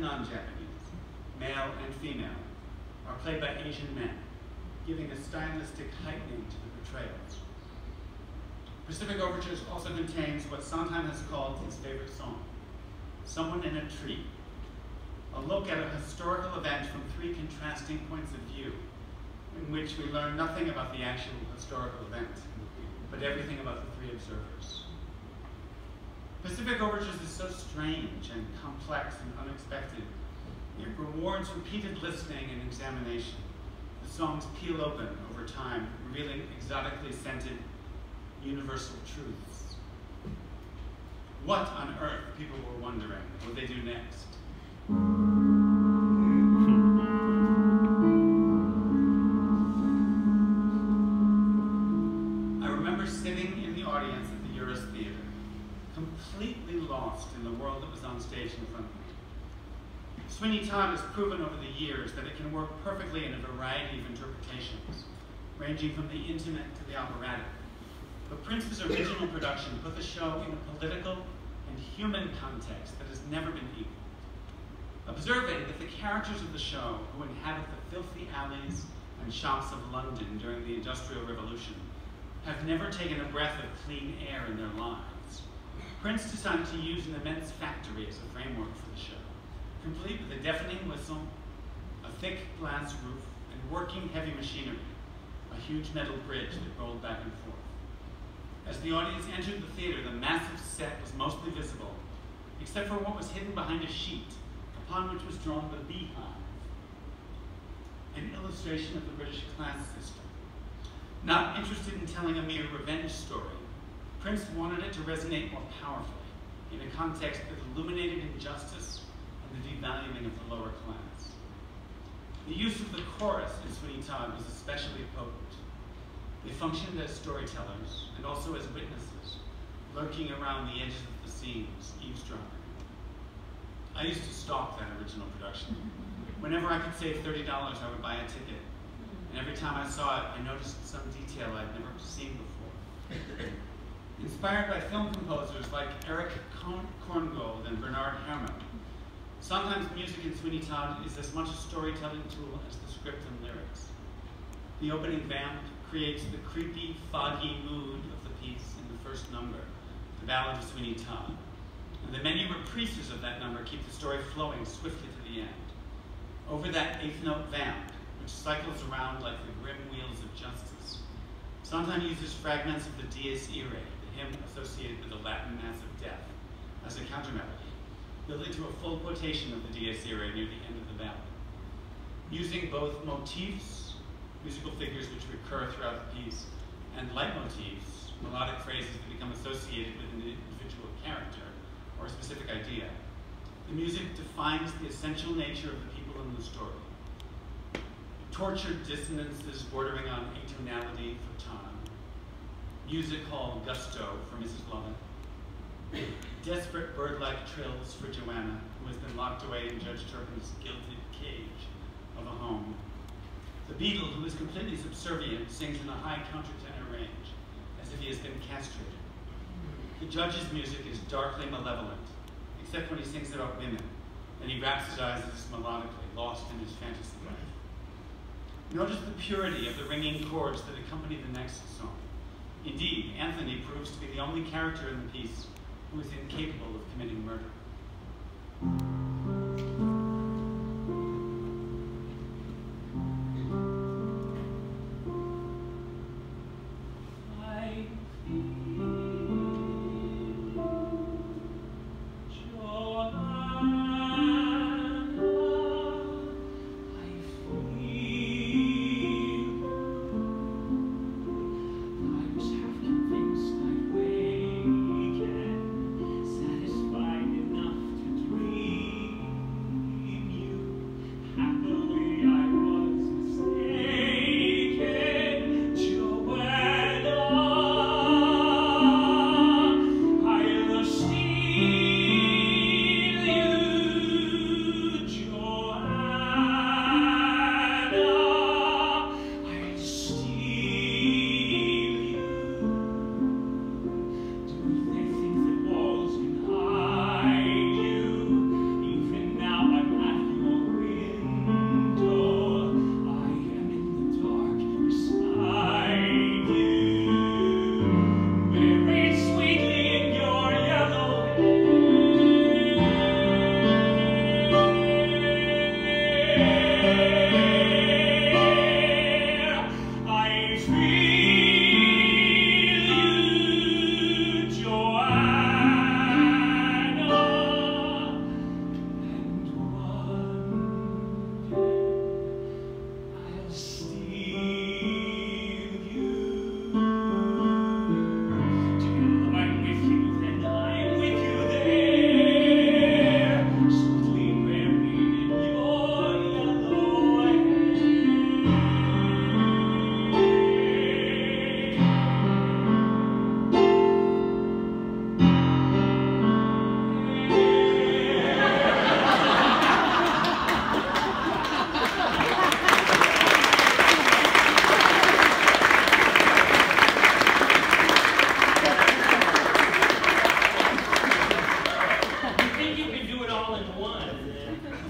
non-Japanese, male and female, are played by Asian men, giving a stylistic heightening to the portrayals. Pacific Overtures also contains what Sondheim has called his favorite song, Someone in a Tree, a look at a historical event from three contrasting points of view, in which we learn nothing about the actual historical event, but everything about the three observers. Pacific Overtures is so strange and complex and unexpected. It rewards repeated listening and examination. The songs peel open over time, revealing exotically scented universal truths. What on earth, people were wondering, will they do next? I remember sitting in the audience at the Eurus Theater, completely lost in the world that was on stage in front of me. Sweeney Todd has proven over the years that it can work perfectly in a variety of interpretations, ranging from the intimate to the operatic. But Prince's original production put the show in a political and human context that has never been equaled. Observing that the characters of the show, who inhabit the filthy alleys and shops of London during the Industrial Revolution, have never taken a breath of clean air in their lives, Prince decided to use an immense factory as a framework for the show, complete with a deafening whistle, a thick glass roof, and working heavy machinery, a huge metal bridge that rolled back and forth. As the audience entered the theater, the massive set was mostly visible, except for what was hidden behind a sheet, upon which was drawn the beehive, an illustration of the British class system. Not interested in telling a mere revenge story, Prince wanted it to resonate more powerfully in a context that illuminated injustice and the devaluing of the lower class. The use of the chorus in Sweeney Todd was especially potent. They functioned as storytellers and also as witnesses, lurking around the edges of the scenes, eavesdropping. I used to stalk that original production. Whenever I could save $30, I would buy a ticket. And every time I saw it, I noticed some detail I'd never seen before. Inspired by film composers like Eric Korngold and Bernard Herrmann, Sondheim's music in Sweeney Todd is as much a storytelling tool as the script and lyrics. The opening vamp creates the creepy, foggy mood of the piece in the first number, the Ballad of Sweeney Todd. And the many reprises of that number keep the story flowing swiftly to the end. Over that eighth note vamp, which cycles around like the grim wheels of justice, Sondheim uses fragments of the Dies Irae, the hymn associated with the Latin Mass of Death, as a countermelody, building to a full quotation of the Dies Irae near the end of the ballad. Using both motifs, musical figures which recur throughout the piece, and leitmotifs, melodic phrases that become associated with an individual character or a specific idea, the music defines the essential nature of the people in the story. Tortured dissonances bordering on atonality for Tom, music hall gusto for Mrs. Lovett, desperate bird-like trills for Joanna, who has been locked away in Judge Turpin's gilded cage of a home. The beetle, who is completely subservient, sings in a high countertenor range, as if he has been castrated. The judge's music is darkly malevolent, except when he sings about women, and he rhapsodizes melodically, lost in his fantasy life. Notice the purity of the ringing chords that accompany the next song. Indeed, Anthony proves to be the only character in the piece who is incapable of committing murder. Satisfied enough to dream.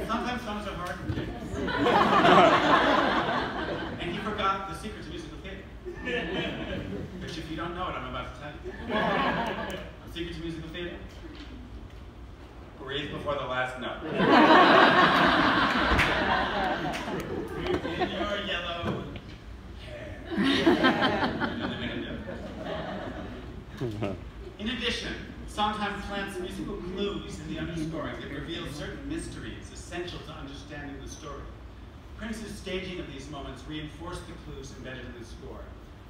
Sometimes songs are hard for James. And he forgot the secret to musical theater. Which, if you don't know it, I'm about to tell you. The secret to musical theater? Breathe before the last note. In your yellow hair. In addition, Sondheim plants musical clues in the underscoring that reveal certain mysteries essential to understanding the story. Prince's staging of these moments reinforced the clues embedded in the score,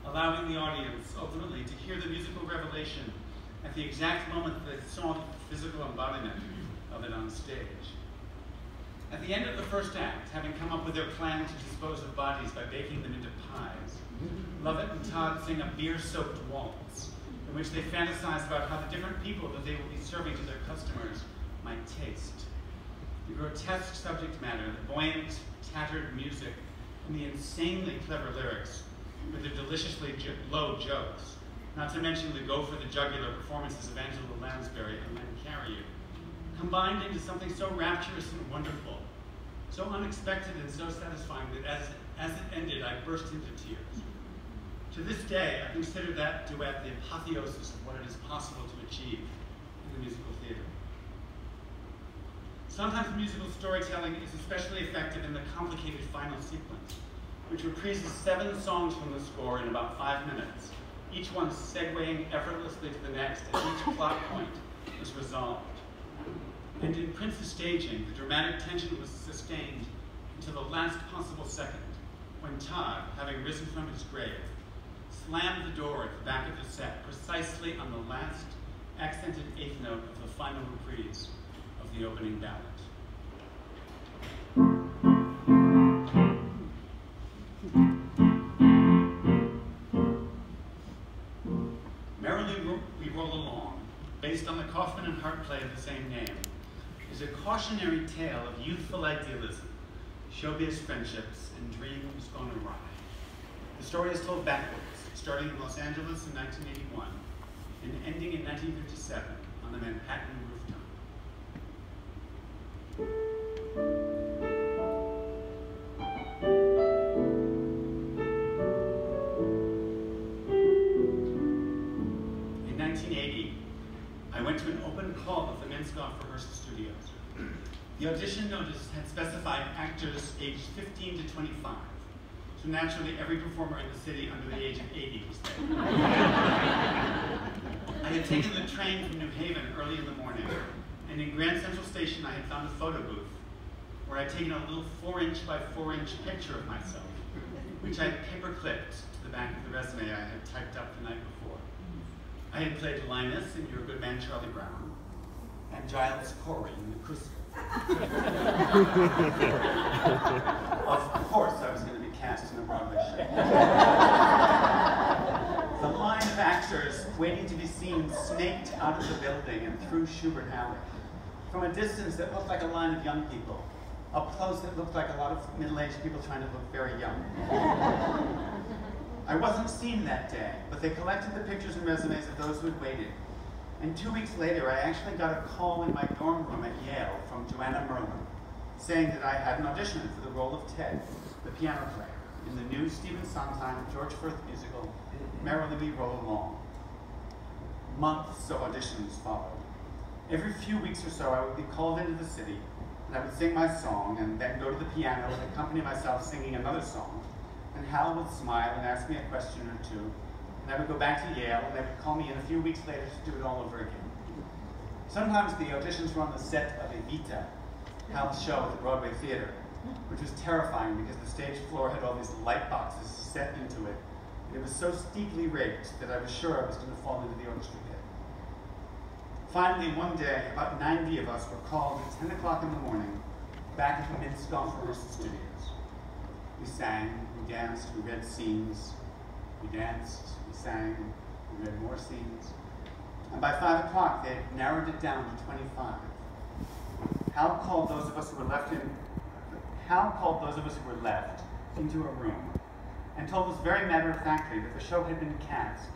allowing the audience, ultimately, to hear the musical revelation at the exact moment that they saw the physical embodiment of it on stage. At the end of the first act, having come up with their plan to dispose of bodies by baking them into pies, Lovett and Todd sing a beer-soaked waltz, in which they fantasize about how the different people that they will be serving to their customers might taste. The grotesque subject matter, the buoyant, tattered music, and the insanely clever lyrics, with their deliciously low jokes, not to mention the go-for-the-jugular performances of Angela Lansbury and Len Carrier, combined into something so rapturous and wonderful, so unexpected and so satisfying that as it ended, I burst into tears. To this day, I consider that duet the apotheosis of what it is possible to achieve in the musical theater. Sometimes musical storytelling is especially effective in the complicated final sequence, which reprises 7 songs from the score in about 5 minutes, each one segueing effortlessly to the next as each plot point is resolved. And in Prince's staging, the dramatic tension was sustained until the last possible second, when Todd, having risen from his grave, slammed the door at the back of the set precisely on the last accented 8th note of the final reprise of the opening ballad. Merrily We Roll Along, based on the Kaufman and Hart play of the same name, is a cautionary tale of youthful idealism, showbiz friendships, and dreams gone awry. The story is told backwards, starting in Los Angeles in 1981 and ending in 1957 on the Manhattan rooftop. In 1980, I went to an open call at the Minskoff Rehearsal Studios. The audition notice had specified actors aged 15 to 25. So naturally, every performer in the city under the age of 80 was there. I had taken the train from New Haven early in the morning, and in Grand Central Station I had found a photo booth where I had taken a little 4-inch by 4-inch picture of myself, which I had paper-clipped to the back of the resume I had typed up the night before. I had played Linus in Your Good Man, Charlie Brown, and Giles Corey in The Crucible. Of course I was going to be cast in a Broadway show. The line of actors waiting to be seen snaked out of the building and through Schubert Alley. From a distance that looked like a line of young people. Up close it looked like a lot of middle-aged people trying to look very young. I wasn't seen that day, but they collected the pictures and resumes of those who had waited. And 2 weeks later, I actually got a call in my dorm room at Yale from Joanna Merlin, saying that I had an audition for the role of Ted, the piano player, in the new Stephen Sondheim, George Firth musical, Merrily We Roll Along. Months of auditions followed. Every few weeks or so, I would be called into the city, and I would sing my song, and then go to the piano and accompany myself singing another song. And Hal would smile and ask me a question or two, and I would go back to Yale, and they would call me in a few weeks later to do it all over again. Sometimes the auditions were on the set of Evita, Hal's show at the Broadway Theater, which was terrifying because the stage floor had all these light boxes set into it, and it was so steeply rigged that I was sure I was going to fall into the orchestra pit. Finally, one day, about 90 of us were called at 10 o'clock in the morning back at the Minskoff Rehearsal Studios. We sang, we danced, we read scenes, we danced, we sang, we read more scenes. And by 5 o'clock, they had narrowed it down to 25. Hal called those of us who were left into a room and told us very matter-of-factly that the show had been cast